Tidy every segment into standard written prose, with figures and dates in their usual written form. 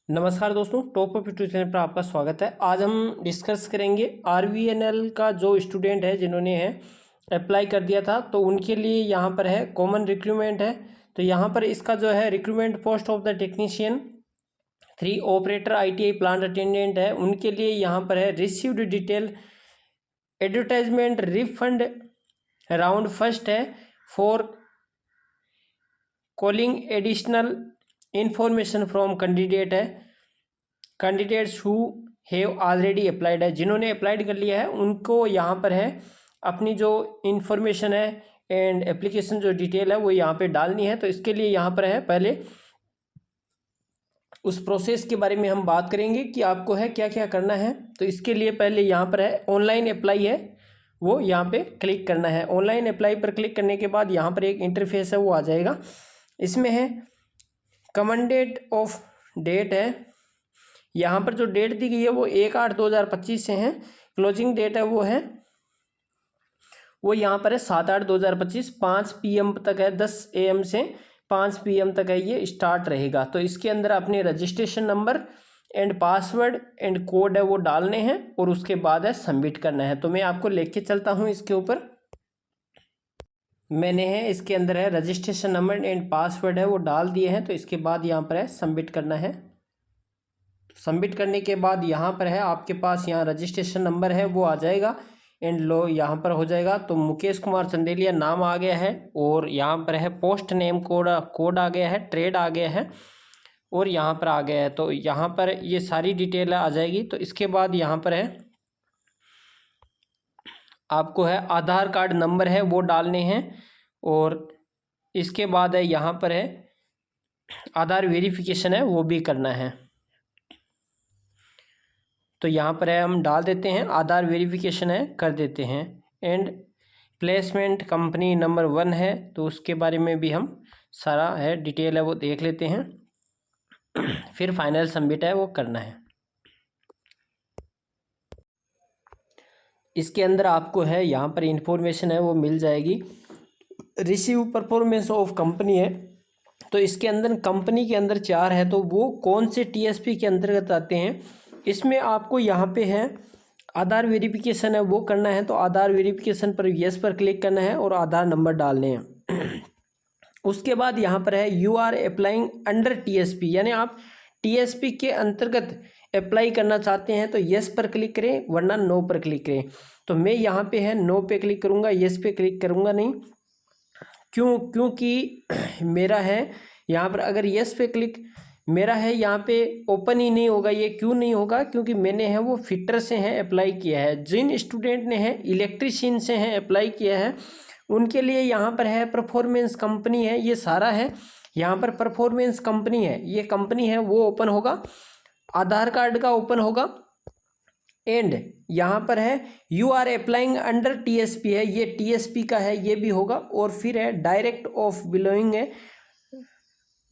नमस्कार दोस्तों, top of YouTube channel पर आपका स्वागत है। आज हम डिस्कस करेंगे आरवीएनएल का जो स्टूडेंट है जिन्होंने अप्लाई कर दिया था, तो उनके लिए यहाँ पर है कॉमन रिक्रूटमेंट है। तो यहाँ पर इसका जो है recruitment post of the technician 3 operator ITI plant attendant है, उनके लिए यहाँ पर है received detail advertisement refund round first है for calling additional information from candidate है। Candidates who have already applied है, जिन्होंने अप्लाइड कर लिया है उनको यहाँ पर है अपनी जो इन्फॉर्मेशन है एंड एप्लीकेशन जो डिटेल है वो यहाँ पे डालनी है। तो इसके लिए यहाँ पर है पहले उस प्रोसेस के बारे में हम बात करेंगे कि आपको है क्या क्या करना है। तो इसके लिए पहले यहाँ पर है ऑनलाइन अप्लाई है, वो यहाँ पे क्लिक करना है। ऑनलाइन अप्लाई पर क्लिक करने के बाद यहाँ पर एक इंटरफेस है वो आ जाएगा। इसमें है कमेंडेड ऑफ डेट है, यहाँ पर जो डेट दी गई है वो 1/8/2025 से है। क्लोजिंग डेट है वो यहाँ पर है 7/8/2025 5 PM तक है, 10 AM से 5 PM तक है ये स्टार्ट रहेगा। तो इसके अंदर अपने registration number and password and code है वो डालने हैं और उसके बाद है सबमिट करना है। तो मैं आपको लेके चलता हूँ इसके ऊपर। मैंने है इसके अंदर है रजिस्ट्रेशन नंबर एंड पासवर्ड है वो डाल दिए हैं। तो इसके बाद यहाँ पर है सबमिट करना है। सबमिट करने के बाद यहाँ पर है आपके पास यहाँ रजिस्ट्रेशन नंबर है वो आ जाएगा एंड लो यहाँ पर हो जाएगा। तो मुकेश कुमार चंदेलिया नाम आ गया है और यहाँ पर है पोस्ट नेम कोड आ गया है, ट्रेड आ गया है और यहाँ पर आ गया है। तो यहाँ पर ये सारी डिटेल आ जाएगी। तो इसके बाद यहाँ पर है आपको है आधार कार्ड नंबर है वो डालने हैं और इसके बाद है यहाँ पर है आधार वेरिफिकेशन है वो भी करना है। तो यहाँ पर है हम डाल देते हैं आधार वेरिफिकेशन है कर देते हैं एंड प्लेसमेंट कंपनी नंबर 1 है, तो उसके बारे में भी हम सारा है डिटेल है वो देख लेते हैं। फिर फाइनल सबमिट है वो करना है। इसके अंदर आपको है यहाँ पर इंफॉर्मेशन है वो मिल जाएगी। रिसीव परफॉर्मेंस ऑफ कंपनी है, तो इसके अंदर कंपनी के अंदर 4 है, तो वो कौन से टीएसपी के अंतर्गत आते हैं। इसमें आपको यहाँ पे है आधार वेरिफिकेशन है वो करना है। तो आधार वेरिफिकेशन पर यस पर क्लिक करना है और आधार नंबर डालने हैं। उसके बाद यहाँ पर है you are applying under TSP, यानी आप टीएसपी के अंतर्गत अप्लाई करना चाहते हैं तो यस पर क्लिक करें वरना नो पर क्लिक करें। तो मैं यहाँ पे है नो पे क्लिक करूँगा, यस पे क्लिक करूँगा नहीं। क्योंकि मेरा है यहाँ पर अगर यस पे क्लिक मेरा है यहाँ पे ओपन ही नहीं होगा। ये क्यों नहीं होगा, क्योंकि मैंने है वो फिटर से है अप्लाई किया है। जिन स्टूडेंट ने है इलेक्ट्रीशियन से है अप्लाई किया है उनके लिए यहाँ पर है परफॉर्मेंस कंपनी है, ये सारा है यहाँ पर परफॉर्मेंस कंपनी है, ये कंपनी है वो ओपन होगा, आधार कार्ड का ओपन होगा एंड यहाँ पर है you are applying under TSP है, ये टीएसपी का है ये भी होगा। और फिर है डायरेक्ट ऑफ बिलोइंग है,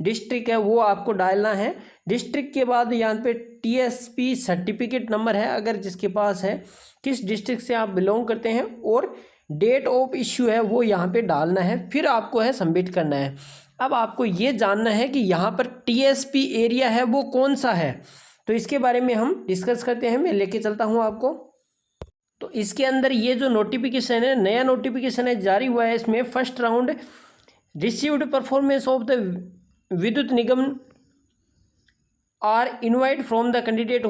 डिस्ट्रिक्ट है वो आपको डालना है। डिस्ट्रिक्ट के बाद यहाँ पे टीएसपी सर्टिफिकेट नंबर है अगर जिसके पास है, किस डिस्ट्रिक्ट से आप बिलोंग करते हैं, और डेट ऑफ इश्यू है वो यहाँ पे डालना है। फिर आपको है सबमिट करना है। अब आपको ये जानना है कि यहाँ पर टीएसपी एरिया है वो कौन सा है, तो इसके बारे में हम डिस्कस करते हैं। मैं लेके चलता हूँ आपको। तो इसके अंदर ये जो नोटिफिकेशन है, नया नोटिफिकेशन है जारी हुआ है, इसमें first round received performance of the Vidyut Nigam are invite from the candidate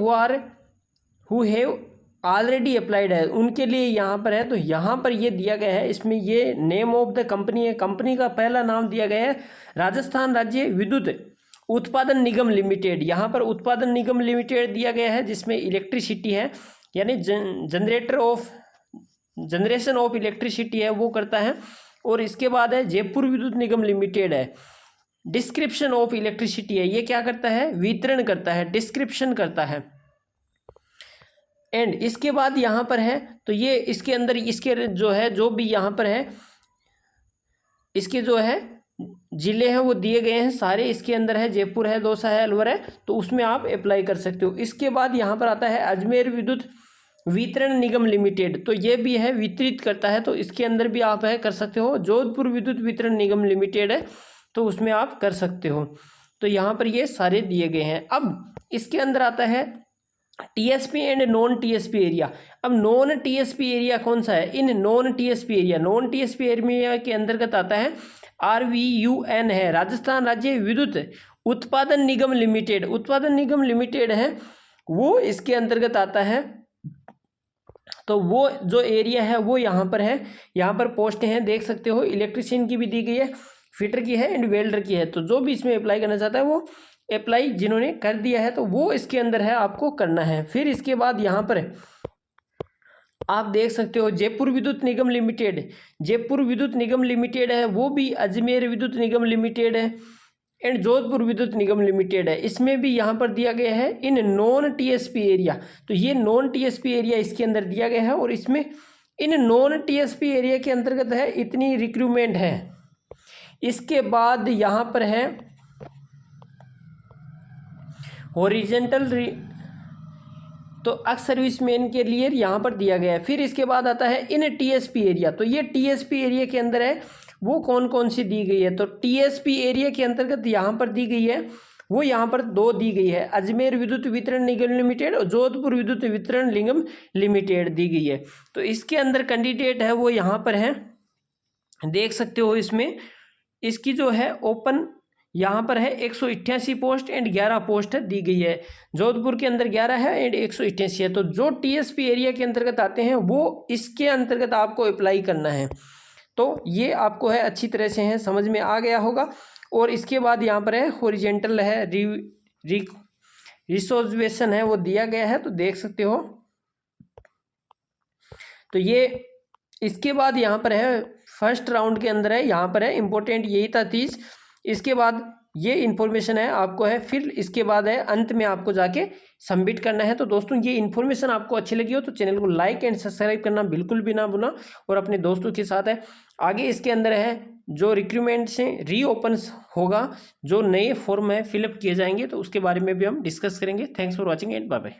who have already applied है, उनके लिए यहाँ पर है। तो यहाँ पर ये दिया गया है, इसमें ये नेम ऑफ द कंपनी है, कंपनी का पहला नाम दिया गया है राजस्थान राज्य विद्युत उत्पादन निगम लिमिटेड। यहाँ पर उत्पादन निगम लिमिटेड दिया गया है जिसमें इलेक्ट्रिसिटी है, यानी जनरेशन ऑफ इलेक्ट्रिसिटी है वो करता है। और इसके बाद है जयपुर विद्युत निगम लिमिटेड है, डिस्क्रिप्शन ऑफ इलेक्ट्रिसिटी है, ये क्या करता है वितरण करता है, डिस्क्रिप्शन करता है। एंड इसके बाद यहाँ पर है तो ये इसके अंदर इसके जो है जो भी यहाँ पर है इसके जो है जिले हैं वो दिए गए हैं सारे। इसके अंदर है जयपुर है, दौसा है, अलवर है, तो उसमें आप अप्लाई कर सकते हो। इसके बाद यहाँ पर आता है अजमेर विद्युत वितरण निगम लिमिटेड, तो ये भी है वितरित करता है, तो इसके अंदर भी आप है कर सकते हो। जोधपुर विद्युत वितरण निगम लिमिटेड है तो उसमें आप कर सकते हो। तो यहाँ पर ये सारे दिए गए हैं। अब इसके अंदर आता है TSP and non TSP area. अब नॉन टीएसपी एरिया कौन सा है? इन नॉन टीएसपी एरिया के अंतर्गत आता है RVUN है, राजस्थान राज्य विद्युत उत्पादन निगम लिमिटेड है, वो इसके अंतर्गत आता है। तो वो जो एरिया है वो यहाँ पर है, यहाँ पर पोस्टें हैं देख सकते हो, इलेक्ट्रीशियन की भी दी गई है, फिटर की है एंड वेल्डर की है। तो जो भी इसमें अप्लाई करना चाहता है वो अप्लाई जिन्होंने कर दिया है तो वो इसके अंदर है, आपको करना है। फिर इसके बाद यहाँ पर आप देख सकते हो जयपुर विद्युत निगम लिमिटेड है, वो भी अजमेर विद्युत निगम लिमिटेड है एंड जोधपुर विद्युत निगम लिमिटेड है। इसमें भी यहाँ पर दिया गया है इन नॉन टीएसपी एरिया। तो ये नॉन टीएसपी एरिया इसके अंदर दिया गया है और इसमें इन नॉन टीएसपी एरिया के अंतर्गत है इतनी रिक्रूटमेंट है। इसके बाद यहाँ पर है हॉरिजेंटल तो एक्स सर्विसमैन के लिए यहाँ पर दिया गया है। फिर इसके बाद आता है इन टीएसपी एरिया। तो ये टीएसपी एरिया के अंदर है वो कौन कौन सी दी गई है? तो टीएसपी एरिया के अंतर्गत यहाँ पर दी गई है वो यहाँ पर दो दी गई है, अजमेर विद्युत वितरण निगम लिमिटेड और जोधपुर विद्युत वितरण निगम लिमिटेड दी गई है। तो इसके अंदर कैंडिडेट है वो यहाँ पर है, देख सकते हो। इसमें इसकी जो है ओपन यहाँ पर है 188 पोस्ट एंड 11 पोस्ट दी गई है। जोधपुर के अंदर 11 है एंड 188 है। तो जो टीएसपी एरिया के अंतर्गत आते हैं वो इसके अंतर्गत आपको अप्लाई करना है। तो ये आपको है अच्छी तरह से है समझ में आ गया होगा। और इसके बाद यहाँ पर है हॉरिजेंटल है रिसोर्वेशन है वो दिया गया है, तो देख सकते हो। तो ये इसके बाद यहाँ पर है फर्स्ट राउंड के अंदर है, यहाँ पर है इम्पोर्टेंट यही था 30। इसके बाद ये इन्फॉर्मेशन है आपको है, फिर इसके बाद है अंत में आपको जाके सबमिट करना है। तो दोस्तों ये इन्फॉर्मेशन आपको अच्छी लगी हो तो चैनल को लाइक एंड सब्सक्राइब करना बिल्कुल भी ना भूलना और अपने दोस्तों के साथ है। आगे इसके अंदर है जो रिक्रूटमेंट से रीओपन होगा, जो नए फॉर्म है फिलअप किए जाएंगे, तो उसके बारे में भी हम डिस्कस करेंगे। Thanks for watching and bye bye.